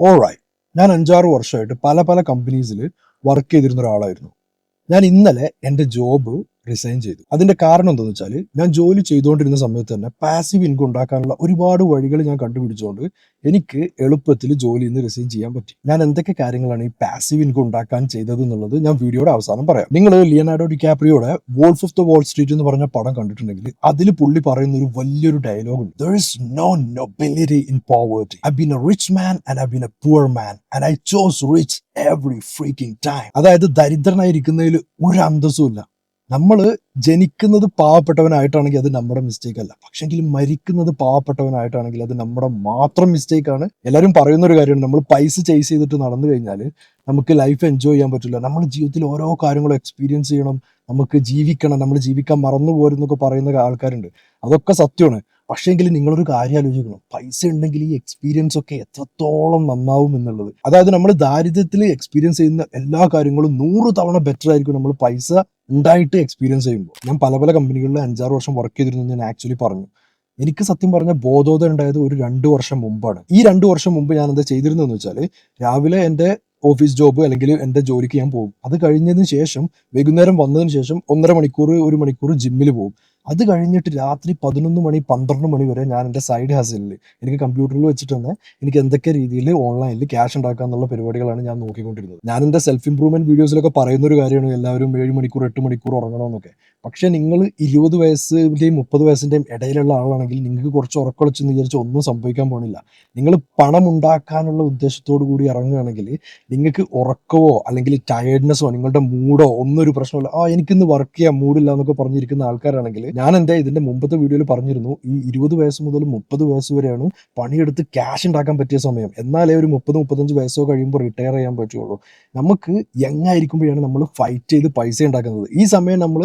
Alright. ഞാൻ 5-6 വർഷമായിട്ട് പല കമ്പനീസിൽ വർക്ക് ചെയ്തിരുന്ന ഒരാളായിരുന്നു. ഞാൻ ഇന്നലെ എൻ്റെ ജോബ് റിസൈൻ ചെയ്തു. അതിന്റെ കാരണം എന്താണെന്ന് വെച്ചാൽ ഞാൻ ജോലി ചെയ്തുകൊണ്ടിരുന്ന സമയത്ത് തന്നെ പാസീവ് ഇൻകം ഉണ്ടാക്കാനുള്ള ഒരുപാട് വഴികൾ ഞാൻ കണ്ടുപിടിച്ചുകൊണ്ട് എനിക്ക് എളുപ്പത്തിൽ ജോലിയിൽ നിന്ന് റിസൈൻ ചെയ്യാൻ പറ്റി. ഞാൻ എന്തൊക്കെ കാര്യങ്ങളാണ് ഈ പാസീവ് ഇൻകം ഉണ്ടാക്കാൻ ചെയ്തത് എന്നുള്ളത് ഞാൻ വീഡിയോയുടെ അവസാനം പറയാം. നിങ്ങൾ ലിയനാർഡോ ഡികാപ്രിയോയുടെ wolf of the Wall Street എന്ന് പറഞ്ഞ പടം കണ്ടിട്ടുണ്ടെങ്കിൽ അതിൽ പുള്ളി പറയുന്ന ഒരു വലിയൊരു ഡയലോഗ് ഉണ്ട്. There is no nobility in poverty. I've been a rich man and I've been a poor man and I chose rich every freaking time. അതായത് ദരിദ്രനായിരിക്കുന്നതിൽ ഒരു അന്തസ്സും ഇല്ല. നമ്മൾ ജനിക്കുന്നത് പാവപ്പെട്ടവനായിട്ടാണെങ്കിൽ അത് നമ്മുടെ മിസ്റ്റേക്ക് അല്ല, പക്ഷെങ്കിൽ മരിക്കുന്നത് പാവപ്പെട്ടവനായിട്ടാണെങ്കിൽ അത് നമ്മുടെ മാത്രം മിസ്റ്റേക്ക് ആണ്. എല്ലാവരും പറയുന്ന ഒരു കാര്യമാണ്, നമ്മൾ പൈസ ചേസ് ചെയ്തിട്ട് നടന്നു കഴിഞ്ഞാൽ നമുക്ക് ലൈഫ് എൻജോയ് ചെയ്യാൻ പറ്റില്ല. നമ്മൾ ജീവിതത്തിൽ ഓരോ കാര്യങ്ങളും എക്സ്പീരിയൻസ് ചെയ്യണം, നമുക്ക് ജീവിക്കണം, നമ്മൾ ജീവിക്കാൻ മറന്നു പോരുന്നൊക്കെ പറയുന്ന ആൾക്കാരുണ്ട്. അതൊക്കെ സത്യമാണ്. പക്ഷേങ്കിൽ നിങ്ങളൊരു കാര്യം ആലോചിക്കണം, പൈസ ഉണ്ടെങ്കിൽ ഈ എക്സ്പീരിയൻസ് ഒക്കെ എത്രത്തോളം നന്നാവും എന്നുള്ളത്. അതായത് നമ്മൾ ദാരിദ്ര്യത്തിൽ എക്സ്പീരിയൻസ് ചെയ്യുന്ന എല്ലാ കാര്യങ്ങളും 100 തവണ ബെറ്റർ ആയിരിക്കും നമ്മൾ പൈസ ഉണ്ടായിട്ട് എക്സ്പീരിയൻസ് ചെയ്യുമ്പോൾ. ഞാൻ പല കമ്പനികളിൽ 5-6 വർഷം വർക്ക് ചെയ്തിരുന്നു ഞാൻ ആക്ച്വലി പറഞ്ഞു. എനിക്ക് സത്യം പറഞ്ഞ ബോധോദയം ഉണ്ടായത് ഒരു 2 വർഷം മുമ്പാണ്. ഈ 2 വർഷം മുമ്പ് ഞാൻ എന്താ ചെയ്തിരുന്നതെന്ന് വെച്ചാൽ, രാവിലെ എൻ്റെ ഓഫീസ് ജോബ് അല്ലെങ്കിൽ എൻ്റെ ജോലിക്ക് ഞാൻ പോകും. അത് കഴിഞ്ഞതിന് ശേഷം വൈകുന്നേരം വന്നതിന് ശേഷം 1.5 മണിക്കൂർ 1 മണിക്കൂർ ജിമ്മിൽ പോകും. അത് കഴിഞ്ഞിട്ട് രാത്രി 11 മണി 12 മണി വരെ ഞാൻ എൻ്റെ സൈഡ് ഹസലിൽ എനിക്ക് കമ്പ്യൂട്ടറിൽ വെച്ചിട്ട് തന്നെ എനിക്ക് എന്തൊക്കെ രീതിയിൽ ഓൺലൈനിൽ ക്യാഷ് ഉണ്ടാക്കുക എന്നുള്ള പരിപാടികളാണ് ഞാൻ നോക്കിക്കൊണ്ടിരുന്നത്. ഞാൻ എൻ്റെ സെൽഫ് ഇംപ്രൂവ്മെന്റ് വീഡിയോസിലൊക്കെ പറയുന്ന ഒരു കാര്യമാണ് എല്ലാവരും 7 മണിക്കൂർ 8 മണിക്കൂർ ഉറങ്ങണമെന്നൊക്കെ. പക്ഷേ നിങ്ങൾ 20 വയസ്സിൻ്റെയും 30 വയസ്സിൻ്റെയും ഇടയിലുള്ള ആളാണെങ്കിൽ നിങ്ങൾക്ക് കുറച്ച് ഉറക്കൊളിച്ചെന്ന് വിചാരിച്ച് ഒന്നും സംഭവിക്കാൻ പോണില്ല. നിങ്ങൾ പണം ഉണ്ടാക്കാനുള്ള ഉദ്ദേശത്തോടു കൂടി ഇറങ്ങുകയാണെങ്കിൽ നിങ്ങൾക്ക് ഉറക്കവോ അല്ലെങ്കിൽ ടയർഡ്നെസ്സോ നിങ്ങളുടെ മൂഡോ ഒന്നും ഒരു പ്രശ്നമില്ല. എനിക്കിന്ന് വർക്ക് ചെയ്യാൻ മൂഡില്ല എന്നൊക്കെ പറഞ്ഞിരിക്കുന്ന ആൾക്കാരാണെങ്കിൽ, ഞാൻ ഇതിന്റെ മുമ്പത്തെ വീഡിയോയിൽ പറഞ്ഞിരുന്നു, ഈ 20 വയസ്സ് മുതൽ 30 വയസ്സ് വരെയാണ് പണിയെടുത്ത് ക്യാഷ് ഉണ്ടാക്കാൻ പറ്റിയ സമയം. എന്നാലേ ഒരു 30-35 വയസ്സോ കഴിയുമ്പോൾ റിട്ടയർ ചെയ്യാൻ പറ്റുള്ളൂ. നമുക്ക് യങ് ആയിരിക്കുമ്പോഴാണ് നമ്മൾ ഫൈറ്റ് ചെയ്ത് പൈസ ഉണ്ടാക്കുന്നത്. ഈ സമയം നമ്മൾ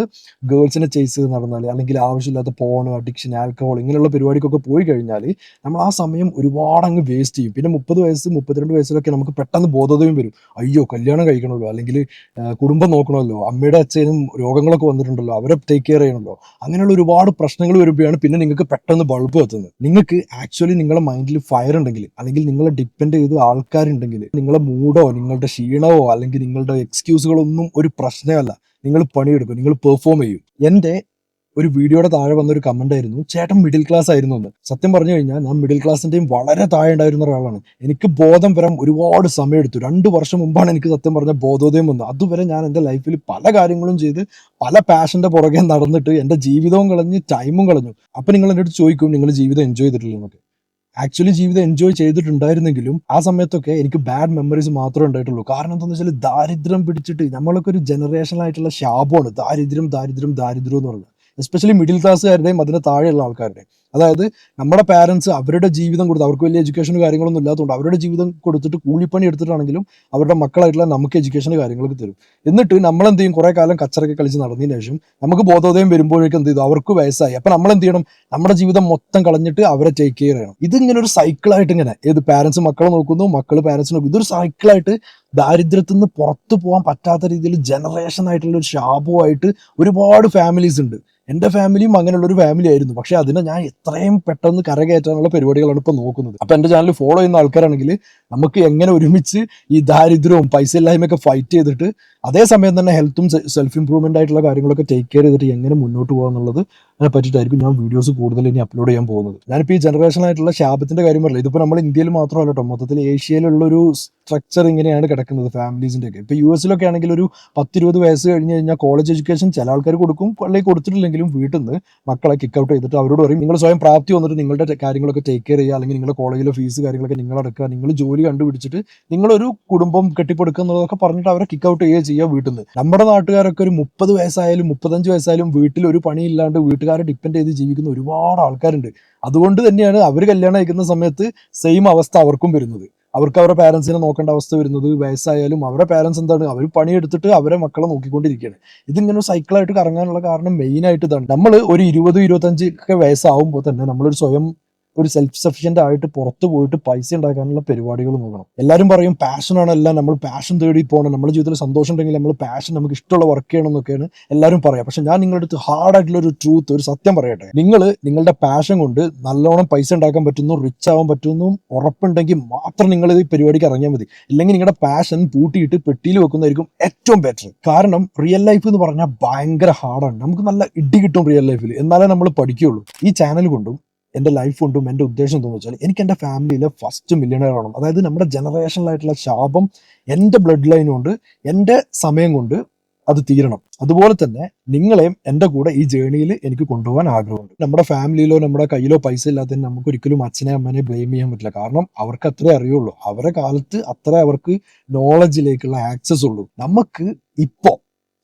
ഗേൾസിനെ ചേസ് ചെയ്ത് നടന്നാൽ അല്ലെങ്കിൽ ആവശ്യമില്ലാത്ത പോൺ, അഡിക്ഷൻ, ആൽക്കഹോൾ ഇങ്ങനെയുള്ള പരിപാടിക്കൊക്കെ പോയി കഴിഞ്ഞാൽ നമ്മൾ ആ സമയം ഒരുപാട് അങ്ങ് വേസ്റ്റ് ചെയ്യും. പിന്നെ 30 വയസ്സ് 32 വയസ്സിലൊക്കെ നമുക്ക് പെട്ടെന്ന് ബോധോദയം വരും. അയ്യോ, കല്യാണം കഴിക്കണമല്ലോ, അല്ലെങ്കിൽ കുടുംബം നോക്കണമല്ലോ, അമ്മയുടെ അച്ഛനും രോഗങ്ങളൊക്കെ വന്നിട്ടുണ്ടല്ലോ, അവരെ ടേക്ക് കെയർ ചെയ്യണമല്ലോ. അങ്ങനെയുള്ള ഒരുപാട് പ്രശ്നങ്ങൾ വരുമ്പോഴാണ് പിന്നെ നിങ്ങൾക്ക് പെട്ടെന്ന് ബൾബ് എത്തുന്നത്. നിങ്ങൾക്ക് ആക്ച്വലി നിങ്ങളുടെ മൈൻഡിൽ ഫയർ ഉണ്ടെങ്കിൽ അല്ലെങ്കിൽ നിങ്ങളെ ഡിപ്പെൻഡ് ചെയ്ത് ആൾക്കാരുണ്ടെങ്കിൽ നിങ്ങളുടെ മൂഡോ നിങ്ങളുടെ ക്ഷീണമോ അല്ലെങ്കിൽ നിങ്ങളുടെ എക്സ്ക്യൂസുകളൊന്നും ഒരു പ്രശ്നമല്ല. നിങ്ങൾ പണിയെടുക്കും, നിങ്ങൾ പെർഫോം ചെയ്യും. എൻ്റെ ഒരു വീഡിയോയുടെ താഴെ വന്നൊരു കമന്റ് ആയിരുന്നു, ചേട്ടൻ മിഡിൽ ക്ലാസ് ആയിരുന്നു എന്ന്. സത്യം പറഞ്ഞു കഴിഞ്ഞാൽ ഞാൻ മിഡിൽ ക്ലാസിന്റെയും വളരെ താഴെ ഉണ്ടായിരുന്ന ഒരാളാണ്. എനിക്ക് ബോധം വരാൻ ഒരുപാട് സമയം എടുത്തു. 2 വർഷം മുമ്പാണ് എനിക്ക് സത്യം പറഞ്ഞ ബോധോദയം വന്നത്. അതുവരെ ഞാൻ എൻ്റെ ലൈഫിൽ പല കാര്യങ്ങളും ചെയ്ത് പല പാഷന്റെ പുറകെ നടന്നിട്ട് എൻ്റെ ജീവിതവും കളഞ്ഞ് ടൈമും കളഞ്ഞു. അപ്പൊ നിങ്ങൾ എൻ്റെ അടുത്ത് ചോദിക്കും, നിങ്ങൾ ജീവിതം എൻജോയ് ചെയ്തിട്ടില്ല എന്നൊക്കെ. ആക്ച്വലി ജീവിതം എൻജോയ് ചെയ്തിട്ടുണ്ടായിരുന്നെങ്കിലും ആ സമയത്തൊക്കെ എനിക്ക് ബാഡ് മെമ്മറീസ് മാത്രമേ ഉണ്ടായിട്ടുള്ളൂ. കാരണം എന്താണെന്ന് വെച്ചാൽ ദാരിദ്ര്യം പിടിച്ചിട്ട് നമ്മളൊക്കെ ഒരു ജനറേഷനായിട്ടുള്ള ശാപമാണ് ദാരിദ്ര്യം ദാരിദ്ര്യം ദാരിദ്ര്യം എന്ന് പറയുന്നത്. എസ്പെഷ്യലി മിഡിൽ ക്ലാസ്സുകാരുടെയും അതിന് താഴെയുള്ള ആൾക്കാരുടെയും. അതായത് നമ്മുടെ പാരൻസ് അവരുടെ ജീവിതം കൊടുത്ത്, അവർക്ക് വലിയ എഡ്യൂക്കേഷനും കാര്യങ്ങളൊന്നും ഇല്ലാത്തതുകൊണ്ട് അവരുടെ ജീവിതം കൊടുത്തിട്ട് കൂലിപ്പണി എടുത്തിട്ടാണെങ്കിലും അവരുടെ മക്കളായിട്ടുള്ള നമുക്ക് എഡ്യൂക്കേഷന് കാര്യങ്ങളൊക്കെ തരും. എന്നിട്ട് നമ്മൾ എന്ത് ചെയ്യും, കുറെ കാലം കച്ചറൊക്കെ കളിച്ച് നടന്നതിന് ശേഷം നമുക്ക് ബോധോദയം വരുമ്പോഴേക്കും എന്ത് ചെയ്തു, അവർക്ക് വയസ്സായി. അപ്പൊ നമ്മൾ എന്ത് ചെയ്യണം, നമ്മുടെ ജീവിതം മൊത്തം കളഞ്ഞിട്ട് അവരെ ടേക്ക് കെയർ ചെയ്യണം. ഇതിങ്ങനെ ഒരു സൈക്കിളായിട്ട് ഇങ്ങനെ പാരൻസ് മക്കളെ നോക്കുന്നു, മക്കൾ പാരൻസിനെ നോക്കുന്നു. ഇതൊരു സൈക്കിളായിട്ട് ദാരിദ്ര്യത്തിൽ നിന്ന് പുറത്തു പോകാൻ പറ്റാത്ത രീതിയിൽ ജനറേഷൻ ആയിട്ടുള്ള ഒരു ശാപമായിട്ട് ഒരുപാട് ഫാമിലീസ് ഉണ്ട്. എൻ്റെ ഫാമിലിയും അങ്ങനെയുള്ള ഒരു ഫാമിലി ആയിരുന്നു. പക്ഷെ അതിനെ ഞാൻ എത്രയും പെട്ടെന്ന് കരകയറ്റാനുള്ള പരിപാടികളാണ് ഇപ്പൊ നോക്കുന്നത്. അപ്പൊ എൻ്റെ ചാനൽ ഫോളോ ചെയ്യുന്ന ആൾക്കാരാണെങ്കിൽ നമുക്ക് എങ്ങനെ ഒരുമിച്ച് ഈ ദാരിദ്ര്യവും പൈസ ഇല്ലായ്മയൊക്കെ ഫൈറ്റ് ചെയ്തിട്ട് അതേസമയം തന്നെ ഹെൽത്തും സെൽഫ് ഇംപ്രൂവ്മെന്റ് ആയിട്ടുള്ള കാര്യങ്ങളൊക്കെ ടേക്ക് കെയർ ചെയ്തിട്ട് എങ്ങനെ മുന്നോട്ട് പോകാന്നുള്ളത് അതിനെ പറ്റിയിട്ടായിരിക്കും ഞാൻ വീഡിയോസ് കൂടുതൽ ഇനി അപ്ലോഡ് ചെയ്യാൻ പോകുന്നത്. ഞാനിപ്പോൾ ഈ ജനറേഷൻ ആയിട്ടുള്ള ശാപത്തിന്റെ കാര്യം പറയില്ല. ഇതിപ്പോൾ നമ്മൾ ഇന്ത്യയിൽ മാത്രമല്ല കേട്ടോ, മൊത്തത്തിൽ ഏഷ്യയിലുള്ള ഒരു സ്ട്രക്ചർ ഇങ്ങനെയാണ് കിടക്കുന്നത് ഫാമിലീസിന്റെ ഒക്കെ. ഇപ്പൊ US ആണെങ്കിൽ ഒരു 10-20 വയസ്സ് കഴിഞ്ഞ് കഴിഞ്ഞാൽ കോളേജ് എഡ്യൂക്കേഷൻ ചില ആൾക്കാർ കൊടുക്കും, അല്ലെങ്കിൽ കൊടുത്തിട്ടില്ലെങ്കിലും വീട്ടിൽ നിന്ന് മക്കളെ കിക്ക് ഔട്ട് ചെയ്തിട്ട് അവരോട് പറയും, നിങ്ങൾ സ്വയം പ്രാപ്തി വന്നിട്ട് നിങ്ങളുടെ കാര്യങ്ങളൊക്കെ ടേക്ക് കെയർ ചെയ്യുക, അല്ലെങ്കിൽ നിങ്ങളുടെ കോളേജിലെ ഫീസ് കാര്യങ്ങളൊക്കെ നിങ്ങൾ അടക്കുക, നിങ്ങൾ ജോലി കണ്ടുപിടിച്ചിട്ട് നിങ്ങളൊരു കുടുംബം കെട്ടിപ്പടുക്കുക എന്നുള്ളതൊക്കെ പറഞ്ഞിട്ട് അവരെ കിക്ക് ഔട്ട് ചെയ്യുക വീട്ടിൽ നിന്ന്. നമ്മുടെ നാട്ടുകാരൊക്കെ ഒരു 30 വയസ്സായാലും 35 വയസ്സായാലും വീട്ടിൽ ഒരു പണിയില്ലാണ്ട് വീട്ടുകാരെ ഡിപ്പെൻഡ് ചെയ്ത് ജീവിക്കുന്ന ഒരുപാട് ആൾക്കാരുണ്ട്. അതുകൊണ്ട് തന്നെയാണ് അവർ കല്യാണം കഴിക്കുന്ന സമയത്ത് സെയിം അവസ്ഥ അവർക്കും വരുന്നത്. അവർക്ക് അവരുടെ പാരൻസിനെ നോക്കേണ്ട അവസ്ഥ വരുന്നത്. വയസ്സായാലും അവരുടെ പാരൻസ് എന്താണ്, അവർ പണിയെടുത്തിട്ട് അവരെ മക്കളെ നോക്കിക്കൊണ്ടിരിക്കുകയാണ്. ഇതിങ്ങനെ ഒരു സൈക്കിളായിട്ട് കറങ്ങാനുള്ള കാരണം മെയിൻ ആയിട്ട് ഇതാണ്. നമ്മൾ ഒരു 20-25 ഒക്കെ വയസ്സാവുമ്പോൾ തന്നെ നമ്മളൊരു സ്വയം ഒരു സെൽഫ് സഫിഷ്യന്റ് ആയിട്ട് പുറത്ത് പോയിട്ട് പൈസ ഉണ്ടാക്കാനുള്ള പരിപാടികൾ നോക്കണം. എല്ലാവരും പറയും പാഷനാണ് എല്ലാം, നമ്മൾ പാഷൻ തേടി പോകണം, നമ്മുടെ ജീവിതത്തിൽ സന്തോഷം ഉണ്ടെങ്കിൽ നമ്മൾ പാഷൻ, നമുക്ക് ഇഷ്ടമുള്ള വർക്ക് ചെയ്യണം എന്നൊക്കെയാണ് എല്ലാവരും പറയാം. പക്ഷെ ഞാൻ നിങ്ങളുടെ അടുത്ത് ഹാർഡ് ആയിട്ടുള്ള ഒരു ട്രൂത്ത്, ഒരു സത്യം പറയട്ടെ. നിങ്ങൾ നിങ്ങളുടെ പാഷൻ കൊണ്ട് നല്ലോണം പൈസ ഉണ്ടാക്കാൻ പറ്റുന്നു, റിച്ച് ആവാൻ പറ്റുന്നു ഉറപ്പുണ്ടെങ്കിൽ മാത്രം നിങ്ങൾ ഈ പരിപാടിക്ക് ഇറങ്ങിയാൽ മതി. ഇല്ലെങ്കിൽ നിങ്ങളുടെ പാഷൻ പൂട്ടിയിട്ട് പെട്ടിയിൽ വെക്കുന്നതായിരിക്കും ഏറ്റവും ബെറ്റർ. കാരണം റിയൽ ലൈഫ് എന്ന് പറഞ്ഞാൽ ഭയങ്കര ഹാർഡാണ്. നമുക്ക് നല്ല ഇടി കിട്ടും റിയൽ ലൈഫിൽ, എന്നാലേ നമ്മൾ പഠിക്കുകയുള്ളൂ. ഈ ചാനൽ കൊണ്ടും എൻ്റെ ലൈഫ് കൊണ്ടും എൻ്റെ ഉദ്ദേശം എന്താണെന്ന് വെച്ചാൽ എനിക്ക് എൻ്റെ ഫാമിലിയിലെ ഫസ്റ്റ് മില്യണയർ ആവണം. അതായത് നമ്മുടെ ജനറേഷനിലായിട്ടുള്ള ശാപം എൻ്റെ ബ്ലഡ് ലൈൻ കൊണ്ട്, എൻ്റെ സമയം കൊണ്ട് അത് തീരണം. അതുപോലെ തന്നെ നിങ്ങളെയും എൻ്റെ കൂടെ ഈ ജേണിയിൽ എനിക്ക് കൊണ്ടുപോകാൻ ആഗ്രഹമുണ്ട്. നമ്മുടെ ഫാമിലിയിലോ നമ്മുടെ കയ്യിലോ പൈസ ഇല്ലാത്തതിന് നമുക്ക് ഒരിക്കലും അച്ഛനെ അമ്മനെ ബ്ലെയിം ചെയ്യാൻ പറ്റില്ല. കാരണം അവർക്ക് അത്രേ അറിയുള്ളൂ, അവരുടെ കാലത്ത് അത്ര അവർക്ക് നോളജിലേക്കുള്ള ആക്സസ് ഉള്ളൂ. നമുക്ക് ഇപ്പോൾ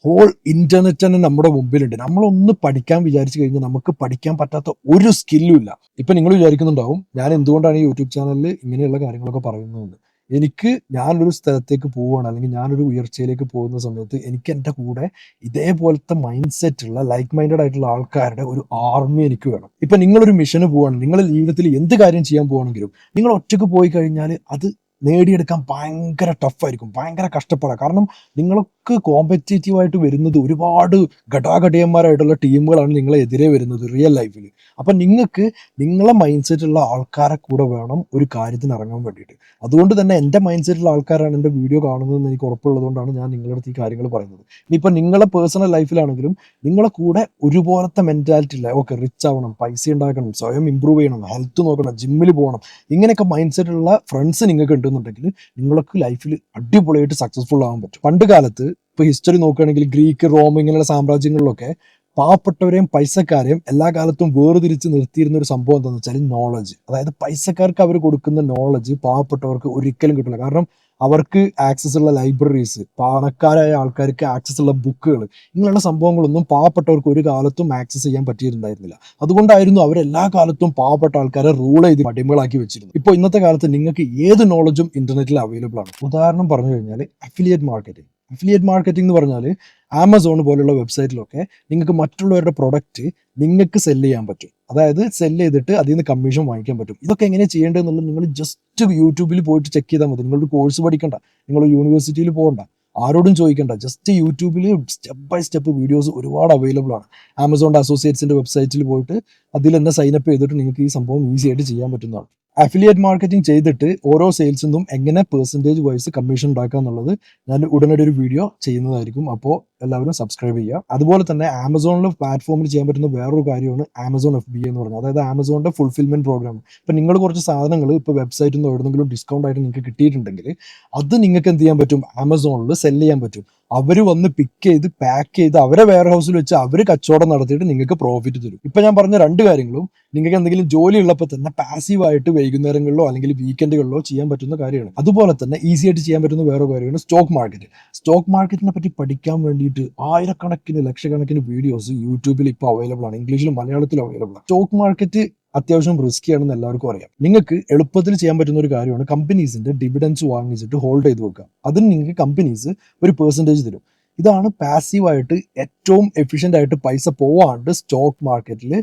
ഹോൾ ഇന്റർനെറ്റ് തന്നെ നമ്മുടെ മുമ്പിലുണ്ട്. നമ്മളൊന്ന് പഠിക്കാൻ വിചാരിച്ചു കഴിഞ്ഞാൽ നമുക്ക് പഠിക്കാൻ പറ്റാത്ത ഒരു സ്കില്ലും ഇല്ല. ഇപ്പൊ നിങ്ങൾ വിചാരിക്കുന്നുണ്ടാവും ഞാൻ എന്തുകൊണ്ടാണ് ഈ യൂട്യൂബ് ചാനലിൽ ഇങ്ങനെയുള്ള കാര്യങ്ങളൊക്കെ പറയുന്നതെന്ന്. ഞാനൊരു സ്ഥലത്തേക്ക് പോവുകയാണ്, അല്ലെങ്കിൽ ഞാനൊരു ഉയർച്ചയിലേക്ക് പോകുന്ന സമയത്ത് എനിക്ക് എൻ്റെ കൂടെ ഇതേപോലത്തെ മൈൻഡ് സെറ്റ് ഉള്ള ലൈക്ക് മൈൻഡഡ് ആയിട്ടുള്ള ആൾക്കാരുടെ ഒരു ആർമി എനിക്ക് വേണം. ഇപ്പൊ നിങ്ങളൊരു മിഷന് പോവാണ്, നിങ്ങളുടെ ജീവിതത്തിൽ എന്ത് കാര്യം ചെയ്യാൻ പോവാണെങ്കിലും നിങ്ങൾ ഒറ്റയ്ക്ക് പോയി കഴിഞ്ഞാൽ അത് നേടിയെടുക്കാൻ ഭയങ്കര ടഫായിരിക്കും, ഭയങ്കര കഷ്ടപ്പാടാണ്. കാരണം നിങ്ങൾക്ക് കോമ്പറ്റേറ്റീവായിട്ട് വരുന്നത് ഒരുപാട് ഘടാഘടിയന്മാരായിട്ടുള്ള ടീമുകളാണ് നിങ്ങളെ എതിരെ വരുന്നത് റിയൽ ലൈഫിൽ. അപ്പം നിങ്ങൾക്ക് നിങ്ങളെ മൈൻഡ് സെറ്റുള്ള ആൾക്കാരെ കൂടെ വേണം ഒരു കാര്യത്തിന് ഇറങ്ങാൻ വേണ്ടിയിട്ട്. അതുകൊണ്ട് തന്നെ എൻ്റെ മൈൻഡ് സെറ്റുള്ള ആൾക്കാരാണ് എൻ്റെ വീഡിയോ കാണുന്നതെന്ന് എനിക്ക് ഉറപ്പുള്ളതുകൊണ്ടാണ് ഞാൻ നിങ്ങളുടെ അടുത്ത് ഈ കാര്യങ്ങൾ പറയുന്നത്. ഇനിയിപ്പോൾ നിങ്ങളെ പേഴ്സണൽ ലൈഫിലാണെങ്കിലും നിങ്ങളെ കൂടെ ഒരുപോലത്തെ മെൻറ്റാലിറ്റി ഇല്ല, ഓക്കെ റിച്ച് ആവണം, പൈസ ഉണ്ടാക്കണം, സ്വയം ഇമ്പ്രൂവ് ചെയ്യണം, ഹെൽത്ത് നോക്കണം, ജിമ്മിൽ പോകണം, ഇങ്ങനെയൊക്കെ മൈൻഡ് സെറ്റുള്ള ഫ്രണ്ട്സ് നിങ്ങൾക്ക് ഉണ്ടെന്നുണ്ടെങ്കിൽ നിങ്ങൾക്ക് ലൈഫിൽ അടിപൊളിയായിട്ട് സക്സസ്ഫുൾ ആവാൻ പറ്റും. പണ്ട് കാലത്ത് ഇപ്പോൾ ഹിസ്റ്ററി നോക്കുകയാണെങ്കിൽ ഗ്രീക്ക്, റോം ഇങ്ങനെയുള്ള സാമ്രാജ്യങ്ങളിലൊക്കെ പാവപ്പെട്ടവരെയും പൈസക്കാരെയും എല്ലാ കാലത്തും വേർതിരിച്ച് നിർത്തിയിരുന്ന ഒരു സംഭവം എന്താണെന്ന് വെച്ചാൽ നോളജ്. അതായത് പൈസക്കാർക്ക് അവർ കൊടുക്കുന്ന നോളജ് പാവപ്പെട്ടവർക്ക് ഒരിക്കലും കിട്ടില്ല. കാരണം അവർക്ക് ആക്സസ് ഉള്ള ലൈബ്രറീസ്, പണക്കാരായ ആൾക്കാർക്ക് ആക്സസ് ഉള്ള ബുക്കുകൾ, ഇങ്ങനെയുള്ള സംഭവങ്ങളൊന്നും പാവപ്പെട്ടവർക്ക് ഒരു കാലത്തും ആക്സസ് ചെയ്യാൻ പറ്റിയിട്ടുണ്ടായിരുന്നില്ല. അതുകൊണ്ടായിരുന്നു അവരെല്ലാ കാലത്തും പാവപ്പെട്ട ആൾക്കാരെ റൂൾ ചെയ്ത് അടിമകളാക്കി വെച്ചിരുന്നത്. ഇപ്പോൾ ഇന്നത്തെ കാലത്ത് നിങ്ങൾക്ക് ഏത് നോളജും ഇന്റർനെറ്റിൽ അവൈലബിൾ ആണ്. ഉദാഹരണം പറഞ്ഞു കഴിഞ്ഞാൽ അഫിലിയേറ്റ് മാർക്കറ്റിംഗ്. അഫിലിയേറ്റ് മാർക്കറ്റിംഗ് എന്ന് പറഞ്ഞാൽ ആമസോൺ പോലുള്ള വെബ്സൈറ്റിലൊക്കെ നിങ്ങൾക്ക് മറ്റുള്ളവരുടെ പ്രൊഡക്റ്റ് നിങ്ങൾക്ക് സെല് ചെയ്യാൻ പറ്റും. അതായത് സെല് ചെയ്തിട്ട് അതിൽ നിന്ന് കമ്മീഷൻ വാങ്ങിക്കാൻ പറ്റും. ഇതൊക്കെ എങ്ങനെ ചെയ്യേണ്ടതെന്നുള്ളത് നിങ്ങൾ ജസ്റ്റ് യൂട്യൂബിൽ പോയിട്ട് ചെക്ക് ചെയ്താൽ മതി. നിങ്ങളൊരു കോഴ്സ് പഠിക്കണ്ട, നിങ്ങൾ യൂണിവേഴ്സിറ്റിയിൽ പോകണ്ട, ആരോടും ചോദിക്കണ്ട. ജസ്റ്റ് യൂട്യൂബിൽ സ്റ്റെപ്പ് ബൈ സ്റ്റെപ്പ് വീഡിയോസ് ഒരുപാട് അവൈലബിൾ ആണ്. ആമസോണിൻ്റെ അസോസിയേറ്റ്സിൻ്റെ വെബ്സൈറ്റിൽ പോയിട്ട് അതിൽ തന്നെ സൈനപ്പ് ചെയ്തിട്ട് നിങ്ങൾക്ക് ഈ സംഭവം ഈസി ആയിട്ട് ചെയ്യാൻ പറ്റുന്നതാണ്. അഫിലിയേറ്റ് മാർക്കറ്റിംഗ് ചെയ്തിട്ട് ഓരോ സെയിൽസിൽ നിന്നും എങ്ങനെ പെർസെൻറ്റേജ് വൈസ് കമ്മീഷൻ ഉണ്ടാക്കുക എന്നുള്ളത് ഞാൻ ഉടനടി ഒരു വീഡിയോ ചെയ്യുന്നതായിരിക്കും. അപ്പോൾ എല്ലാവരും സബ്സ്ക്രൈബ് ചെയ്യുക. അതുപോലെ തന്നെ ആമസോണിൽ പ്ലാറ്റ്ഫോമിൽ ചെയ്യാൻ പറ്റുന്ന വേറൊരു കാര്യമാണ് ആമസോൺ FBA എന്ന് പറയുന്നത്. അതായത് ആമസോണിൻ്റെ ഫുൾഫിൽമെന്റ് പ്രോഗ്രാം. ഇപ്പം നിങ്ങൾ കുറച്ച് സാധനങ്ങൾ ഇപ്പോൾ വെബ്സൈറ്റിൽ നിന്ന് എവിടെയെങ്കിലും ഡിസ്കൗണ്ട് ആയിട്ട് നിങ്ങൾക്ക് കിട്ടിയിട്ടുണ്ടെങ്കിൽ അത് നിങ്ങൾക്ക് എന്ത് ചെയ്യാൻ പറ്റും, ആമസോണിൽ സെല് ചെയ്യാൻ പറ്റും. അവർ വന്ന് പിക്ക് ചെയ്ത് പാക്ക് ചെയ്ത് അവരെ വെയർ ഹൗസിൽ വെച്ച് അവർ കച്ചവടം നടത്തിയിട്ട് നിങ്ങൾക്ക് പ്രോഫിറ്റ് തരും. ഇപ്പം ഞാൻ പറഞ്ഞ രണ്ട് കാര്യങ്ങളും നിങ്ങൾക്ക് എന്തെങ്കിലും ജോലി ഉള്ളപ്പോൾ തന്നെ പാസീവായിട്ട് വൈകുന്നേരങ്ങളിലോ അല്ലെങ്കിൽ വീക്കെൻഡുകളിലോ ചെയ്യാൻ പറ്റുന്ന കാര്യമാണ്. അതുപോലെ തന്നെ ഈസി ആയിട്ട് ചെയ്യാൻ പറ്റുന്ന വേറെ കാര്യമാണ് സ്റ്റോക്ക് മാർക്കറ്റ്. സ്റ്റോക്ക് മാർക്കറ്റിനെ പറ്റി പഠിക്കാൻ വേണ്ടിയിട്ട് ആയിരക്കണക്കിന് ലക്ഷക്കണക്കിന് വീഡിയോസ് യൂട്യൂബിൽ ഇപ്പോൾ അവൈലബിൾ ആണ്. ഇംഗ്ലീഷിലും മലയാളത്തിലും അവൈലബിൾ ആണ്. സ്റ്റോക്ക് മാർക്കറ്റ് അത്യാവശ്യം റിസ്കി ആണെന്ന് എല്ലാവർക്കും അറിയാം. നിങ്ങൾക്ക് എളുപ്പത്തിൽ ചെയ്യാൻ പറ്റുന്ന ഒരു കാര്യമാണ് കമ്പനീസിന്റെ ഡിവിഡൻസ് വാങ്ങിച്ചിട്ട് ഹോൾഡ് ചെയ്ത് വെക്കുക. അതിന് നിങ്ങൾക്ക് കമ്പനീസ് ഒരു പെർസെൻറ്റേജ് തരും. ഇതാണ് പാസീവായിട്ട് ഏറ്റവും എഫിഷ്യൻ്റ് ആയിട്ട് പൈസ പോവാണ്ട് സ്റ്റോക്ക് മാർക്കറ്റിൽ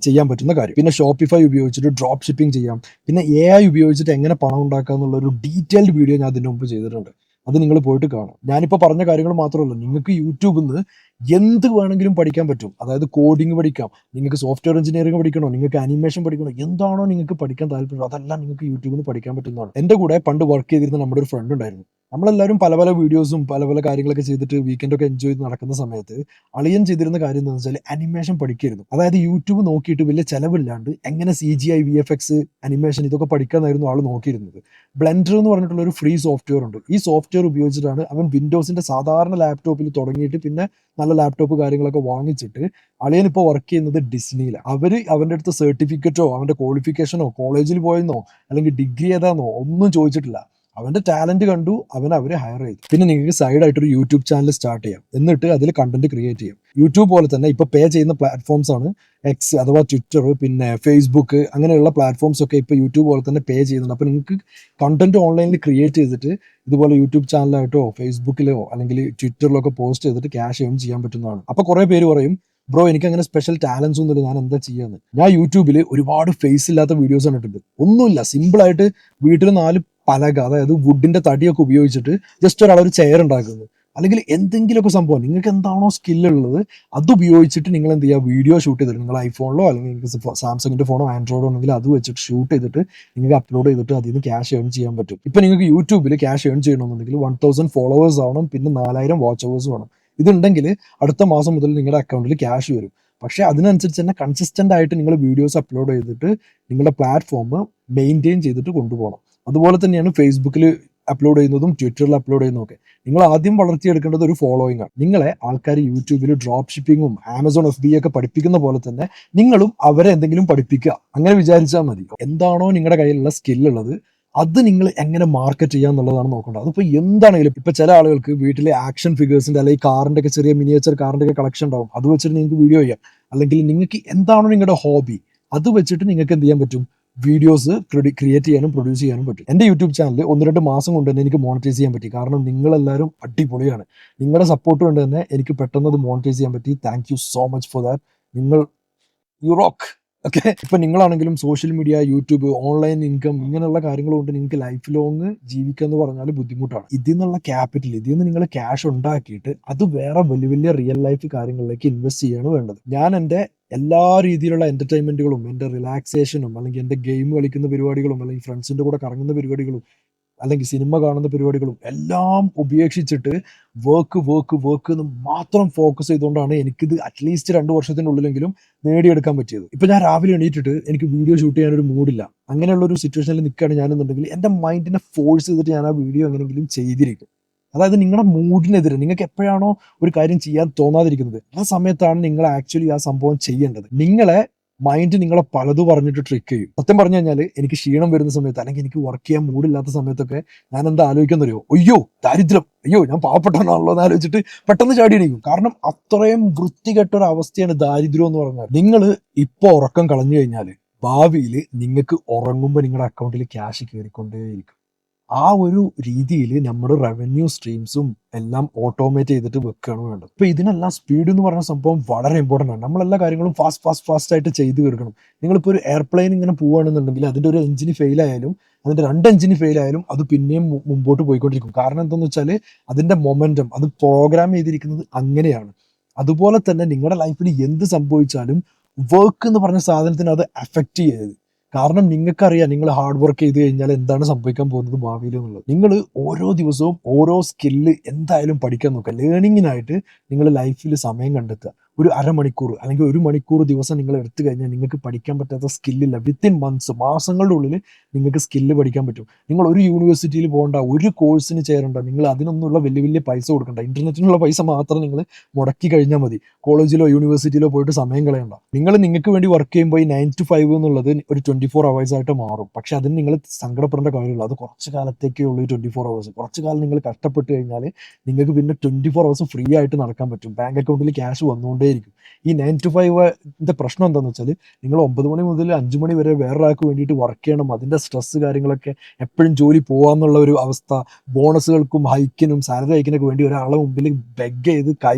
ചെയ്യാൻ പറ്റുന്ന കാര്യം. പിന്നെ ഷോപ്പിഫൈ ഉപയോഗിച്ചിട്ട് ഡ്രോപ്പ് ഷിപ്പിംഗ് ചെയ്യാം. പിന്നെ AI ഉപയോഗിച്ചിട്ട് എങ്ങനെ പണം ഉണ്ടാക്കുക എന്നുള്ള ഒരു ഡീറ്റെയിൽഡ് വീഡിയോ ഞാൻ അതിന് മുമ്പ് ചെയ്തിട്ടുണ്ട്. അത് നിങ്ങൾ പോയിട്ട് കാണാം. ഞാനിപ്പോൾ പറഞ്ഞ കാര്യങ്ങൾ മാത്രമല്ല, നിങ്ങൾക്ക് യൂട്യൂബിൽ നിന്ന് എന്ത് വേണമെങ്കിലും പഠിക്കാൻ പറ്റും. അതായത് കോഡിങ് പഠിക്കാം, നിങ്ങൾക്ക് സോഫ്റ്റ്വെയർ എഞ്ചിനീയറിംഗ് പഠിക്കണോ, നിങ്ങൾക്ക് അനിമേഷൻ പഠിക്കണോ, എന്താണോ നിങ്ങൾക്ക് പഠിക്കാൻ താല്പര്യം അതെല്ലാം നിങ്ങൾക്ക് യൂട്യൂബിൽ നിന്ന് പഠിക്കാൻ പറ്റുന്നതാണ്. എൻ്റെ കൂടെ പണ്ട് വർക്ക് ചെയ്തിരുന്ന നമ്മുടെ ഒരു ഫ്രണ്ട് ഉണ്ടായിരുന്നു. നമ്മളെല്ലാവരും പല പല വീഡിയോസും പല പല കാര്യങ്ങളൊക്കെ ചെയ്തിട്ട് വീക്കെൻഡൊക്കെ എൻജോയ് ചെയ്ത് നടക്കുന്ന സമയത്ത് അളിയൻ ചെയ്തിരുന്ന കാര്യം എന്താണെന്ന് വെച്ചാൽ അനിമേഷൻ പഠിക്കായിരുന്നു. അതായത് യൂട്യൂബ് നോക്കിയിട്ട് വലിയ ചിലവില്ലാണ്ട് എങ്ങനെ CGI, VFX, അനിമേഷൻ ഇതൊക്കെ പഠിക്കാനായിരുന്നു ആൾ നോക്കിയിരുന്നത്. ബ്ലെൻഡർ എന്ന് പറഞ്ഞിട്ടുള്ള ഒരു ഫ്രീ സോഫ്റ്റ്വെയർ ഉണ്ട്. ഈ സോഫ്റ്റ്വെയർ ഉപയോഗിച്ചിട്ടാണ് അവൻ വിൻഡോസിന്റെ സാധാരണ ലാപ്ടോപ്പിൽ തുടങ്ങിയിട്ട് പിന്നെ നല്ല ലാപ്ടോപ്പ് കാര്യങ്ങളൊക്കെ വാങ്ങിച്ചിട്ട് അളിയൻ ഇപ്പോൾ വർക്ക് ചെയ്യുന്നത് ഡിസ്നിയിലാണ്. അവൻ്റെ അടുത്ത് സർട്ടിഫിക്കറ്റോ അവൻ്റെ ക്വാളിഫിക്കേഷനോ കോളേജിൽ പോയെന്നോ അല്ലെങ്കിൽ ഡിഗ്രി ഏതാന്നോ ഒന്നും ചോദിച്ചിട്ടില്ല. അവൻ്റെ ടാലന്റ് കണ്ടു, അവരെ ഹയർ ചെയ്തു. പിന്നെ നിങ്ങൾക്ക് സൈഡായിട്ടൊരു യൂട്യൂബ് ചാനൽ സ്റ്റാർട്ട് ചെയ്യാം, എന്നിട്ട് അതിൽ കണ്ടന്റ് ക്രിയേറ്റ് ചെയ്യാം. യൂട്യൂബ് പോലെ തന്നെ ഇപ്പോൾ പേ ചെയ്യുന്ന പ്ലാറ്റ്ഫോംസ് ആണ് X അഥവാ ട്വിറ്റർ, പിന്നെ ഫേസ്ബുക്ക്, അങ്ങനെയുള്ള പ്ലാറ്റ്ഫോംസ് ഒക്കെ ഇപ്പോൾ യൂട്യൂബ് പോലെ തന്നെ പേ ചെയ്യുന്നുണ്ട്. അപ്പോൾ നിങ്ങൾക്ക് കണ്ടന്റ് ഓൺലൈനിൽ ക്രിയേറ്റ് ചെയ്തിട്ട് ഇതുപോലെ യൂട്യൂബ് ചാനലായിട്ടോ ഫേസ്ബുക്കിലോ അല്ലെങ്കിൽ ട്വിറ്ററിലോ ഒക്കെ പോസ്റ്റ് ചെയ്തിട്ട് ക്യാഷ് ഏൺ ചെയ്യാൻ പറ്റുന്നതാണ്. അപ്പോൾ കുറേ പേര് പറയും ബ്രോ എനിക്ക് അങ്ങനെ സ്പെഷ്യൽ ടാലൻസ് ഒന്നുമില്ല, ഞാൻ എന്താ ചെയ്യാന്ന്. ഞാൻ യൂട്യൂബിൽ ഒരുപാട് ഫേസ് ഇല്ലാത്ത വീഡിയോസ് കണ്ടിട്ടുണ്ട്. ഒന്നുമില്ല, സിമ്പിൾ ആയിട്ട് വീട്ടിൽ 4 പലക, അതായത് വുഡിന്റെ തടിയൊക്കെ ഉപയോഗിച്ചിട്ട് ജസ്റ്റ് ഒരാൾ ഒരു ചെയർ ഉണ്ടാക്കുന്നത്, അല്ലെങ്കിൽ എന്തെങ്കിലുമൊക്കെ സംഭവം നിങ്ങൾക്ക് എന്താണോ സ്കില്ലുള്ളത് അത് ഉപയോഗിച്ചിട്ട് നിങ്ങൾ എന്ത് ചെയ്യുക, വീഡിയോ ഷൂട്ട് ചെയ്തിട്ട് നിങ്ങൾ ഐഫോണിലോ അല്ലെങ്കിൽ നിങ്ങൾക്ക് സാംസങ്ങിന്റെ ഫോണോ ആൻഡ്രോയിഡോ ഉണ്ടെങ്കിൽ അത് വെച്ചിട്ട് ഷൂട്ട് ചെയ്തിട്ട് നിങ്ങൾക്ക് അപ്ലോഡ് ചെയ്തിട്ട് അതിൽ നിന്ന് ക്യാഷ് ഏൺ ചെയ്യാൻ പറ്റും. ഇപ്പൊ നിങ്ങൾക്ക് യൂട്യൂബിൽ ക്യാഷ് ഏൺ ചെയ്യണമെന്നുണ്ടെങ്കിൽ 1000 ഫോളോവേഴ്സ് ആവണം, പിന്നെ 4000 വാച്ച് അവേഴ്സ് വേണം. ഇതുണ്ടെങ്കിൽ അടുത്ത മാസം മുതൽ നിങ്ങളുടെ അക്കൗണ്ടിൽ ക്യാഷ് വരും. പക്ഷെ അതിനനുസരിച്ച് തന്നെ കൺസിസ്റ്റന്റ് ആയിട്ട് നിങ്ങൾ വീഡിയോസ് അപ്ലോഡ് ചെയ്തിട്ട് നിങ്ങളുടെ പ്ലാറ്റ്ഫോം മെയിൻറ്റെയിൻ ചെയ്തിട്ട് കൊണ്ടുപോകണം. അതുപോലെ തന്നെയാണ് ഫേസ്ബുക്കിൽ അപ്ലോഡ് ചെയ്യുന്നതും ട്വിറ്ററിൽ അപ്ലോഡ് ചെയ്യുന്നതും ഒക്കെ. നിങ്ങൾ ആദ്യം വളർത്തിയെടുക്കേണ്ടത് ഒരു ഫോളോയിങ് ആണ്. നിങ്ങളെ ആൾക്കാർ യൂട്യൂബിൽ ഡ്രോപ്പ് ഷിപ്പിങ്ങും ആമസോൺ FBA ഒക്കെ പഠിപ്പിക്കുന്ന പോലെ തന്നെ നിങ്ങളും അവരെ എന്തെങ്കിലും പഠിപ്പിക്കുക, അങ്ങനെ വിചാരിച്ചാൽ മതി. എന്താണോ നിങ്ങളുടെ കയ്യിലുള്ള സ്കില്ലുള്ളത് അത് നിങ്ങൾ എങ്ങനെ മാർക്കറ്റ് ചെയ്യുക എന്നുള്ളതാണ് നോക്കേണ്ടത്. അതിപ്പോൾ എന്താണെങ്കിലും, ഇപ്പൊ ചില ആളുകൾക്ക് വീട്ടിലെ ആക്ഷൻ ഫിഗേഴ്സിന്റെ അല്ലെങ്കിൽ കാറിന്റെ ഒക്കെ ചെറിയ മിനിയേച്ചർ കാറിന്റെ ഒക്കെ കളക്ഷൻ ഉണ്ടാവും, അത് വെച്ചിട്ട് നിങ്ങൾക്ക് വീഡിയോ ചെയ്യാം. അല്ലെങ്കിൽ നിങ്ങൾക്ക് എന്താണോ നിങ്ങളുടെ ഹോബി അത് വെച്ചിട്ട് നിങ്ങൾക്ക് എന്ത് ചെയ്യാൻ പറ്റും, വീഡിയോസ് ക്രിയേറ്റ് ചെയ്യാനും പ്രൊഡ്യൂസ് ചെയ്യാനും പറ്റും. എൻ്റെ യൂട്യൂബ് ചാനൽ 1-2 മാസം കൊണ്ട് തന്നെ എനിക്ക് മോണിറ്റൈസ് ചെയ്യാൻ പറ്റി. കാരണം നിങ്ങളെല്ലാവരും അടിപൊളിയാണ്. നിങ്ങളുടെ സപ്പോർട്ട് കൊണ്ട് തന്നെ എനിക്ക് പെട്ടെന്ന് അത് മോണിറ്റൈസ് ചെയ്യാൻ പറ്റി. Thank you so much for that. നിങ്ങൾ യു റോക്ക്. ഓക്കെ, ഇപ്പൊ നിങ്ങളാണെങ്കിലും social media, YouTube, online income ഇങ്ങനെയുള്ള കാര്യങ്ങൾ കൊണ്ട് നിങ്ങൾക്ക് ലൈഫ് ലോങ് ജീവിക്കുക എന്ന് പറഞ്ഞാൽ ബുദ്ധിമുട്ടാണ്. ഇതിൽ നിന്നുള്ള ക്യാപിറ്റൽ, ഇതിൽ നിന്ന് നിങ്ങൾ ക്യാഷ് ഉണ്ടാക്കിയിട്ട് അത് വേറെ വലിയ വലിയ റിയൽ ലൈഫ് കാര്യങ്ങളിലേക്ക് ഇൻവെസ്റ്റ് ചെയ്യാണ് വേണ്ടത്. ഞാൻ എൻ്റെ എല്ലാ രീതിയിലുള്ള എന്റർടൈൻമെന്റുകളും, എൻ്റെ റിലാക്സേഷനും, അല്ലെങ്കിൽ എൻ്റെ ഗെയിം കളിക്കുന്ന പരിപാടികളും, അല്ലെങ്കിൽ ഫ്രണ്ട്സിന്റെ കൂടെ കറങ്ങുന്ന പരിപാടികളും, അല്ലെങ്കിൽ സിനിമ കാണുന്ന പരിപാടികളും എല്ലാം ഉപേക്ഷിച്ചിട്ട് വർക്ക് വർക്ക് വർക്ക് എന്ന് മാത്രം ഫോക്കസ് ചെയ്തുകൊണ്ടാണ് എനിക്കിത് അറ്റ്ലീസ്റ്റ് 2 വർഷത്തിനുള്ളിലെങ്കിലും നേടിയെടുക്കാൻ പറ്റിയത്. ഇപ്പൊ ഞാൻ രാവിലെ എണീറ്റിട്ട് എനിക്ക് വീഡിയോ ഷൂട്ട് ചെയ്യാനൊരു മൂഡില്ല, അങ്ങനെയുള്ള ഒരു സിറ്റുവേഷനിൽ നിൽക്കുകയാണ് ഞാനെന്നുണ്ടെങ്കിൽ എൻ്റെ മൈൻഡിനെ ഫോഴ്സ് ചെയ്തിട്ട് ഞാൻ ആ വീഡിയോ എങ്ങനെയെങ്കിലും ചെയ്തിരിക്കും. അതായത് നിങ്ങളുടെ മൂഡിനെതിരെ നിങ്ങൾക്ക് എപ്പോഴാണോ ഒരു കാര്യം ചെയ്യാൻ തോന്നാതിരിക്കുന്നത് ആ സമയത്താണ് നിങ്ങൾ ആക്ച്വലി ആ സംഭവം ചെയ്യേണ്ടത്. നിങ്ങളെ മൈൻഡ് നിങ്ങളെ പലതും പറഞ്ഞിട്ട് ട്രിക്ക് ചെയ്യും. സത്യം പറഞ്ഞു കഴിഞ്ഞാൽ എനിക്ക് ക്ഷീണം വരുന്ന സമയത്ത്, അല്ലെങ്കിൽ എനിക്ക് വർക്ക് ചെയ്യാൻ മൂടില്ലാത്ത സമയത്തൊക്കെ ഞാൻ എന്താ ആലോചിക്കുന്നറിയോ, അയ്യോ ദാരിദ്ര്യം, അയ്യോ ഞാൻ പാവപ്പെട്ടവനാണല്ലോ എന്ന് ആലോചിച്ചിട്ട് പെട്ടെന്ന് ചാടി എണീക്കും. കാരണം അത്രയും വൃത്തികെട്ട ഒരു അവസ്ഥയാണ് ദാരിദ്ര്യം എന്ന് പറഞ്ഞാൽ. നിങ്ങൾ ഇപ്പൊ ഉറക്കം കളഞ്ഞു കഴിഞ്ഞാൽ ഭാവിയിൽ നിങ്ങൾക്ക് ഉറങ്ങുമ്പോൾ നിങ്ങളുടെ അക്കൗണ്ടിൽ ക്യാഷ് കയറിക്കൊണ്ടേയിരിക്കും. ആ ഒരു രീതിയിൽ നമ്മുടെ റവന്യൂ സ്ട്രീംസും എല്ലാം ഓട്ടോമേറ്റ് ചെയ്തിട്ട് വെക്കുകയാണ് വേണ്ടത്. ഇപ്പൊ ഇതിനെല്ലാം സ്പീഡ് എന്ന് പറയുന്ന സംഭവം വളരെ ഇമ്പോർട്ടൻ്റ് ആണ്. നമ്മളെല്ലാ കാര്യങ്ങളും ഫാസ്റ്റ് ആയിട്ട് ചെയ്ത് തീർക്കണം. നിങ്ങളിപ്പോൾ ഒരു എയർപ്ലെയിൻ ഇങ്ങനെ പോവുകയാണെന്നുണ്ടെങ്കിൽ അതിന്റെ ഒരു എഞ്ചിന് ഫെയിൽ ആയാലും അതിന്റെ 2 എഞ്ചിന് ഫെയിൽ ആയാലും അത് പിന്നെയും മുമ്പോട്ട് പോയിക്കൊണ്ടിരിക്കും. കാരണം എന്താണെന്ന് വെച്ചാൽ അതിന്റെ മൊമെന്റം അത് പ്രോഗ്രാം ചെയ്തിരിക്കുന്നത് അങ്ങനെയാണ്. അതുപോലെ തന്നെ നിങ്ങളുടെ ലൈഫിൽ എന്ത് സംഭവിച്ചാലും വർക്ക് എന്ന് പറഞ്ഞ സാധനത്തിന് അത് അഫക്റ്റ് ചെയ്യരുത്. കാരണം നിങ്ങൾക്കറിയാം നിങ്ങൾ ഹാർഡ് വർക്ക് ചെയ്ത് കഴിഞ്ഞാൽ എന്താണ് സംഭവിക്കാൻ പോകുന്നത് ഭാവിയിൽ എന്നുള്ളത്. നിങ്ങൾ ഓരോ ദിവസവും ഓരോ സ്കില്ല് എന്തായാലും പഠിക്കാൻ നോക്കുക. ലേണിങ്ങിനായിട്ട് നിങ്ങൾ ലൈഫിൽ സമയം കണ്ടെത്തുക. ഒരു അരമണിക്കൂർ അല്ലെങ്കിൽ 1 മണിക്കൂർ ദിവസം നിങ്ങൾ എടുത്തു കഴിഞ്ഞാൽ നിങ്ങൾക്ക് പഠിക്കാൻ പറ്റാത്ത സ്കില്ലില്ല. വിത്തിൻ മന്ത്സ്, മാസങ്ങളുടെ ഉള്ളിൽ നിങ്ങൾക്ക് സ്കില്ല് പഠിക്കാൻ പറ്റും. നിങ്ങൾ ഒരു യൂണിവേഴ്സിറ്റിയിൽ പോകണ്ട, ഒരു കോഴ്സിന് ചേരണ്ട, നിങ്ങൾ അതിനൊന്നുള്ള വലിയ വലിയ പൈസ കൊടുക്കണ്ട. ഇന്റർനെറ്റിനുള്ള പൈസ മാത്രം നിങ്ങൾ മുടക്കി കഴിഞ്ഞാൽ മതി. കോളേജിലോ യൂണിവേഴ്സിറ്റിയിലോ പോയിട്ട് സമയം കളയണ്ട. നിങ്ങൾക്ക് വേണ്ടി വർക്ക് ചെയ്യുമ്പോൾ ഈ 9 to 5 എന്നുള്ളത് ഒരു 24 hours ആയിട്ട് മാറും. പക്ഷെ അതിന് നിങ്ങൾ സങ്കടപ്പെടേണ്ട കാര്യമില്ല. അത് കുറച്ച് കാലത്തേക്കേ ഉള്ളൂ. 24 hours കുറച്ച് കാലം നിങ്ങൾ കഷ്ടപ്പെട്ട് കഴിഞ്ഞാൽ നിങ്ങൾക്ക് പിന്നെ 24 hours ഫ്രീ ആയിട്ട് നടക്കാൻ പറ്റും. ബാങ്ക് അക്കൗണ്ടിൽ ക്യാഷ് വന്നുകൊണ്ടേയിരിക്കും. ഈ 9 to 5 പ്രശ്നം എന്താണെന്ന് വെച്ചാൽ നിങ്ങൾ 9 മണി മുതൽ 5 മണി വരെ വേറൊരാൾക്ക് വേണ്ടിയിട്ട് വർക്ക് ചെയ്യണം. അതിന്റെ സ്ട്രെസ് കാര്യങ്ങളൊക്കെ, എപ്പോഴും ജോലി പോകാന്നുള്ള ഒരു അവസ്ഥ, ബോണസുകൾക്കും ഹൈക്കിനും സാലറി ഹൈക്കിനൊക്കെ വേണ്ടി ഒരാളെ മുമ്പിൽ ബെഗ് ചെയ്ത് കൈ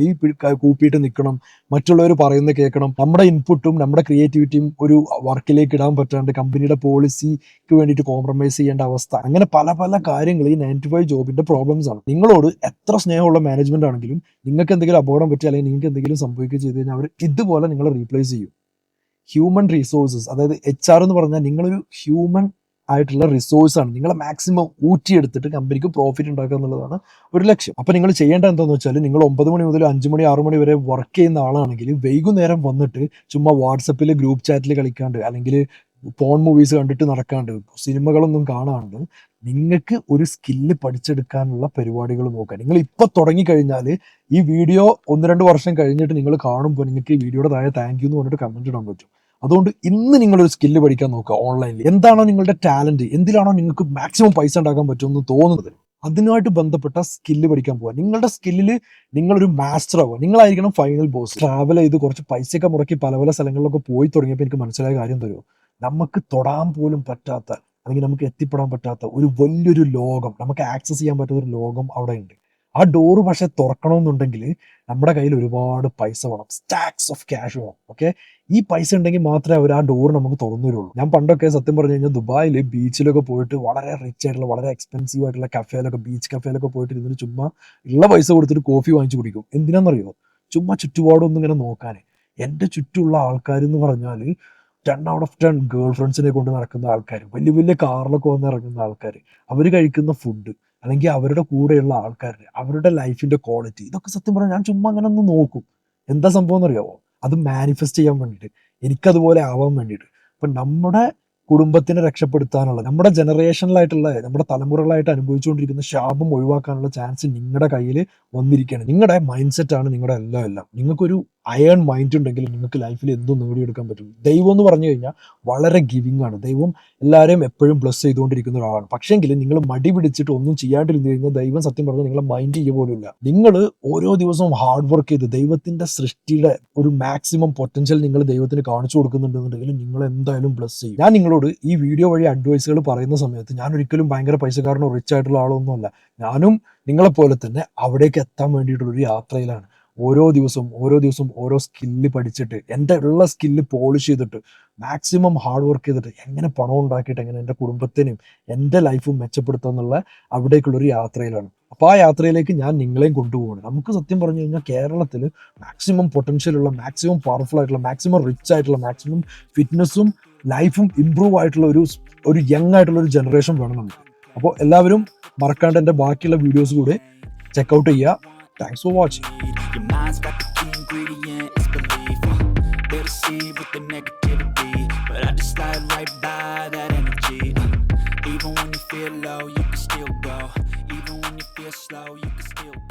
കൂപ്പിയിട്ട് നിൽക്കണം, മറ്റുള്ളവർ പറയുന്നത് കേൾക്കണം, നമ്മുടെ ഇൻപുട്ടും നമ്മുടെ ക്രിയേറ്റിവിറ്റിയും ഒരു വർക്കിലേക്ക് ഇടാൻ പറ്റാണ്ട് കമ്പനിയുടെ പോളിസിക്ക് വേണ്ടിയിട്ട് കോംപ്രമൈസ് ചെയ്യേണ്ട അവസ്ഥ, അങ്ങനെ പല പല കാര്യങ്ങൾ ഈ 9 to 5 ജോബിന്റെ പ്രോബ്ലംസ് ആണ്. നിങ്ങളോട് എത്ര സ്നേഹമുള്ള മാനേജ്മെന്റ് ആണെങ്കിലും നിങ്ങൾക്ക് എന്തെങ്കിലും അപകടം പറ്റുക അല്ലെങ്കിൽ നിങ്ങൾക്ക് എന്തെങ്കിലും സംഭവിക്കുകയോ ചെയ്ത് കഴിഞ്ഞാൽ അവർ ഇതുപോലെ നിങ്ങളെ റീപ്ലേസ് ചെയ്യും. ഹ്യൂമൻ റിസോഴ്സസ്, അതായത് HR എന്ന് പറഞ്ഞാൽ നിങ്ങളൊരു ഹ്യൂമൻ ആയിട്ടുള്ള റിസോഴ്സ് ആണ്. നിങ്ങളെ മാക്സിമം ഊറ്റിയെടുത്തിട്ട് കമ്പനിക്ക് പ്രോഫിറ്റ് ഉണ്ടാക്കുക എന്നുള്ളതാണ് ഒരു ലക്ഷ്യം. അപ്പൊ നിങ്ങൾ ചെയ്യേണ്ട എന്താണെന്ന് വെച്ചാൽ, നിങ്ങൾ 9 മണി മുതൽ 5 മണി 6 മണി വരെ വർക്ക് ചെയ്യുന്ന ആളാണെങ്കിൽ വൈകുന്നേരം വന്നിട്ട് ചുമ്മാ വാട്സപ്പിൽ ഗ്രൂപ്പ് ചാറ്റിൽ കളിക്കാണ്ട്, അല്ലെങ്കിൽ പോൺ മൂവീസ് കണ്ടിട്ട് നടക്കാണ്ട്, സിനിമകളൊന്നും കാണാണ്ട് നിങ്ങൾക്ക് ഒരു സ്കില്ല് പഠിച്ചെടുക്കാനുള്ള പരിപാടികൾ നോക്കുക. നിങ്ങൾ ഇപ്പൊ തുടങ്ങിക്കഴിഞ്ഞാൽ ഈ വീഡിയോ 1-2 വർഷം കഴിഞ്ഞിട്ട് നിങ്ങൾ കാണുമ്പോൾ നിങ്ങൾക്ക് ഈ വീഡിയോയുടെ താഴെ താങ്ക് യു എന്ന് പറഞ്ഞിട്ട് കമന്റ് ഇടാൻ പറ്റും. അതുകൊണ്ട് ഇന്ന് നിങ്ങളൊരു സ്കില്ല് പഠിക്കാൻ നോക്കുക. ഓൺലൈനിൽ എന്താണോ നിങ്ങളുടെ ടാലന്റ്, എന്തിലാണോ നിങ്ങൾക്ക് മാക്സിമം പൈസ ഉണ്ടാക്കാൻ പറ്റുമെന്ന് തോന്നുന്നത് അതിനുമായിട്ട് ബന്ധപ്പെട്ട സ്കില്ല് പഠിക്കാൻ പോവുക. നിങ്ങളുടെ സ്കില്ലിൽ നിങ്ങളൊരു മാസ്റ്റർ ആവുക. നിങ്ങളായിരിക്കണം ഫൈനൽ ബോസ്. ട്രാവൽ ചെയ്ത് കുറച്ച് പൈസയൊക്കെ മുടക്കി പല പല സ്ഥലങ്ങളിലൊക്കെ പോയി തുടങ്ങിയപ്പോൾ എനിക്ക് മനസ്സിലായ കാര്യം തരുമോ, നമുക്ക് തൊടാൻ പോലും പറ്റാത്ത, അല്ലെങ്കിൽ നമുക്ക് എത്തിപ്പെടാൻ പറ്റാത്ത ഒരു വലിയൊരു ലോകം, നമുക്ക് ആക്സസ് ചെയ്യാൻ പറ്റുന്ന ഒരു ലോകം അവിടെ ഉണ്ട്. ആ ഡോറ് പക്ഷെ തുറക്കണമെന്നുണ്ടെങ്കിൽ നമ്മുടെ കയ്യിൽ ഒരുപാട് പൈസ വേണം, സ്റ്റാക്സ് ഓഫ് ക്യാഷ് വേണം. ഓക്കെ, ഈ പൈസ ഉണ്ടെങ്കിൽ മാത്രമേ അവർ ആ ഡോർ നമുക്ക് തുറന്നു തരുള്ളൂ. ഞാൻ പണ്ടൊക്കെ സത്യം പറഞ്ഞു കഴിഞ്ഞാൽ ദുബായിൽ ബീച്ചിലൊക്കെ പോയിട്ട് വളരെ റിച്ച് ആയിട്ടുള്ള വളരെ എക്സ്പെൻസീവ് ആയിട്ടുള്ള കഫേയിലൊക്കെ ബീച്ച് കഫേയിലൊക്കെ പോയിട്ട് ഇരുന്നിട്ട് ചുമ്മാ ഉള്ള പൈസ കൊടുത്തിട്ട് കോഫി വാങ്ങിച്ചു കുടിക്കും. എന്തിനാണെന്നറിയോ? ചുമ്മാ ചുറ്റുപാടൊന്നും ഇങ്ങനെ നോക്കാൻ. എൻ്റെ ചുറ്റുമുള്ള ആൾക്കാർ എന്ന് പറഞ്ഞാൽ 10 ഔട്ട് ഓഫ് 10 ഗേൾ ഫ്രണ്ട്സിനെ കൊണ്ട് നടക്കുന്ന ആൾക്കാർ, വലിയ വലിയ കാറിലൊക്കെ വന്ന് ഇറങ്ങുന്ന ആൾക്കാർ, അവർ കഴിക്കുന്ന ഫുഡ് അല്ലെങ്കിൽ അവരുടെ കൂടെയുള്ള ആൾക്കാർ, അവരുടെ ലൈഫിന്റെ ക്വാളിറ്റി, ഇതൊക്കെ സത്യം പറഞ്ഞാൽ ഞാൻ ചുമ്മാ അങ്ങനെ ഒന്ന് നോക്കും. എന്താ സംഭവം എന്നറിയാമോ? അത് മാനിഫെസ്റ്റ് ചെയ്യാൻ വേണ്ടിയിട്ട്, എനിക്കതുപോലെ ആവാൻ വേണ്ടിയിട്ട്. അപ്പം നമ്മുടെ കുടുംബത്തിനെ രക്ഷപ്പെടുത്താനുള്ള, നമ്മുടെ ജനറേഷനിലായിട്ടുള്ള, നമ്മുടെ തലമുറകളായിട്ട് അനുഭവിച്ചുകൊണ്ടിരിക്കുന്ന ശാപം ഒഴിവാക്കാനുള്ള ചാൻസ് നിങ്ങളുടെ കയ്യിൽ വന്നിരിക്കുകയാണ്. നിങ്ങളുടെ മൈൻഡ് സെറ്റാണ് നിങ്ങളുടെ എല്ലാം. നിങ്ങൾക്കൊരു അയേൺ മൈൻഡ് ഉണ്ടെങ്കിൽ നിങ്ങൾക്ക് ലൈഫിൽ എന്തും നേടിയെടുക്കാൻ പറ്റും. ദൈവം എന്ന് പറഞ്ഞു കഴിഞ്ഞാൽ വളരെ ഗിവിംഗ് ആണ്. ദൈവം എല്ലാവരെയും എപ്പോഴും ബ്ലസ് ചെയ്തുകൊണ്ടിരിക്കുന്ന ഒരാളാണ്. പക്ഷേങ്കിൽ നിങ്ങൾ മടി പിടിച്ചിട്ട് ഒന്നും ചെയ്യാണ്ടിരുന്നു കഴിഞ്ഞാൽ ദൈവം സത്യം പറഞ്ഞാൽ നിങ്ങളെ മൈൻഡ് ചെയ്യുക പോലുമില്ല. നിങ്ങൾ ഓരോ ദിവസവും ഹാർഡ് വർക്ക് ചെയ്ത് ദൈവത്തിന്റെ സൃഷ്ടിയുടെ ഒരു മാക്സിമം പൊട്ടൻഷ്യൽ നിങ്ങൾ ദൈവത്തിന് കാണിച്ചു കൊടുക്കുന്നുണ്ടെന്നുണ്ടെങ്കിൽ നിങ്ങൾ എന്തായാലും ബ്ലസ് ചെയ്യും. ഞാൻ നിങ്ങളോട് ഈ വീഡിയോ വഴി അഡ്വൈസുകൾ പറയുന്ന സമയത്ത് ഞാൻ ഒരിക്കലും ഭയങ്കര പൈസക്കാരനോ റിച്ച് ആയിട്ടുള്ള ആളോ ഒന്നുമല്ല. ഞാനും നിങ്ങളെപ്പോലെ തന്നെ അവിടേക്ക് എത്താൻ വേണ്ടിയിട്ടുള്ളൊരു യാത്രയിലാണ്. ഓരോ ദിവസവും ഓരോ സ്കില്ല് പഠിച്ചിട്ട്, എൻ്റെ ഉള്ള സ്കില്ല് പോളിഷ് ചെയ്തിട്ട്, മാക്സിമം ഹാർഡ് വർക്ക് ചെയ്തിട്ട് എങ്ങനെ പണം ഉണ്ടാക്കിയിട്ട് എങ്ങനെ എൻ്റെ കുടുംബത്തിനെയും എൻ്റെ ലൈഫും മെച്ചപ്പെടുത്തുക എന്നുള്ള അവിടേക്കുള്ളൊരു യാത്രയിലാണ്. അപ്പോൾ ആ യാത്രയിലേക്ക് ഞാൻ നിങ്ങളെയും കൊണ്ടുപോകണം. നമുക്ക് സത്യം പറഞ്ഞു കഴിഞ്ഞാൽ കേരളത്തിൽ മാക്സിമം പൊട്ടൻഷ്യലുള്ള, മാക്സിമം പവർഫുൾ ആയിട്ടുള്ള, മാക്സിമം റിച്ച് ആയിട്ടുള്ള, മാക്സിമം ഫിറ്റ്നസ്സും ലൈഫും ഇമ്പ്രൂവ് ആയിട്ടുള്ള ഒരു യങ് ആയിട്ടുള്ള ഒരു ജനറേഷൻ വേണം നമുക്ക്. അപ്പോൾ എല്ലാവരും മറക്കാണ്ട് എൻ്റെ ബാക്കിയുള്ള വീഡിയോസ് കൂടെ ചെക്കൗട്ട് ചെയ്യുക. Thanks for watching. Your mind's got the key ingredient, it's belief. They deceive with the negativity, but I just slide right by that energy. Even when you feel low, you can still go. Even when you feel slow, you can still go.